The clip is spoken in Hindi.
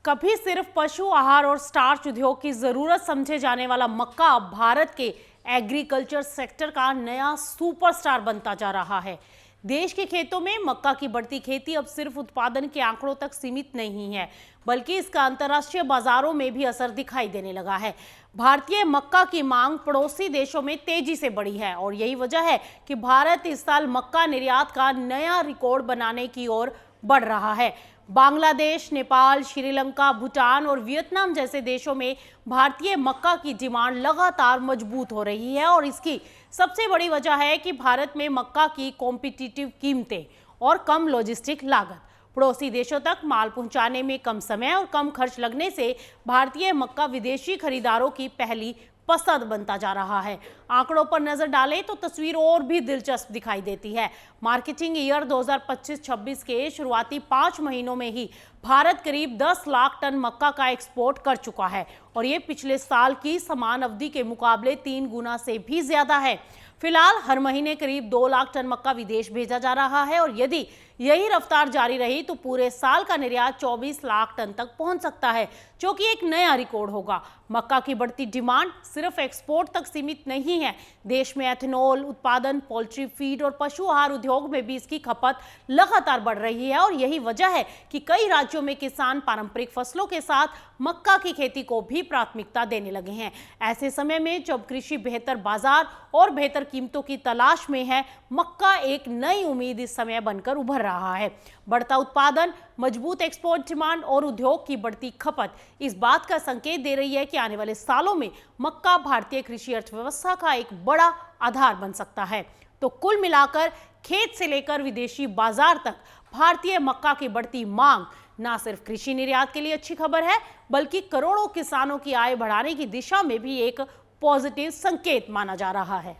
कभी सिर्फ पशु आहार और स्टार्च उद्योग की जरूरत समझे जाने वाला मक्का अब भारत के एग्रीकल्चर सेक्टर का नया सुपरस्टार बनता जा रहा है। देश के खेतों में मक्का की बढ़ती खेती अब सिर्फ उत्पादन के आंकड़ों तक सीमित नहीं है, बल्कि इसका अंतर्राष्ट्रीय बाजारों में भी असर दिखाई देने लगा है। भारतीय मक्का की मांग पड़ोसी देशों में तेजी से बढ़ी है और यही वजह है कि भारत इस साल मक्का निर्यात का नया रिकॉर्ड बनाने की ओर बढ़ रहा है। बांग्लादेश, नेपाल, श्रीलंका, भूटान और वियतनाम जैसे देशों में भारतीय मक्का की डिमांड लगातार मजबूत हो रही है और इसकी सबसे बड़ी वजह है कि भारत में मक्का की कॉम्पिटिटिव कीमतें और कम लॉजिस्टिक लागत। पड़ोसी देशों तक माल पहुंचाने में कम समय और कम खर्च लगने से भारतीय मक्का विदेशी खरीदारों की पहली पसंद बनता जा रहा है। आंकड़ों पर नजर डालें तो तस्वीर और भी दिलचस्प दिखाई देती है। मार्केटिंग ईयर 2025-26 के शुरुआती 5 महीनों में ही भारत करीब 10 लाख टन मक्का का एक्सपोर्ट कर चुका है और ये पिछले साल की समान अवधि के मुकाबले 3 गुना से भी ज्यादा है। फिलहाल हर महीने करीब 2 लाख टन मक्का विदेश भेजा जा रहा है और यदि यही रफ्तार जारी रही तो पूरे साल का निर्यात 24 लाख टन तक पहुंच सकता है, जो कि एक नया रिकॉर्ड होगा। मक्का की बढ़ती डिमांड सिर्फ एक्सपोर्ट तक सीमित नहीं है। देश में एथेनॉल उत्पादन, पोल्ट्री फीड और पशु आहार उद्योग में भी इसकी खपत लगातार बढ़ रही है और यही वजह है कि कई राज्यों में किसान पारंपरिक फसलों के साथ मक्का की खेती को भी प्राथमिकता देने लगे हैं। ऐसे समय में जब कृषि बेहतर बाजार और बेहतर कीमतों की तलाश में है, मक्का एक नई उम्मीद इस समय बनकर उभर रहा है। बढ़ता उत्पादन, मजबूत एक्सपोर्ट डिमांड और उद्योग की बढ़ती खपत इस बात का संकेत दे रही है कि आने वाले सालों में मक्का भारतीय कृषि अर्थव्यवस्था का एक बड़ा आधार बन सकता है। तो कुल मिलाकर खेत से लेकर विदेशी बाजार तक भारतीय मक्का की बढ़ती मांग न सिर्फ कृषि निर्यात के लिए अच्छी खबर है, बल्कि करोड़ों किसानों की आय बढ़ाने की दिशा में भी एक पॉजिटिव संकेत माना जा रहा है।